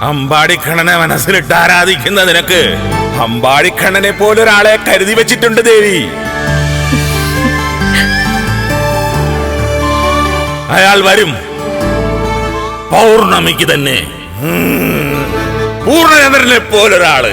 അമ്പാടിക്കണ്ണനെ മനസ്സിലിട്ട് ആരാധിക്കുന്ന നിനക്ക് അമ്പാടിക്കണ്ണനെ പോലൊരാളെ കരുതി വെച്ചിട്ടുണ്ട് ദേവി. അയാൾ വരും, പൗർണമിക്ക് തന്നെ. പൂർണ്ണചന്ദ്രനെ പോലൊരാള്.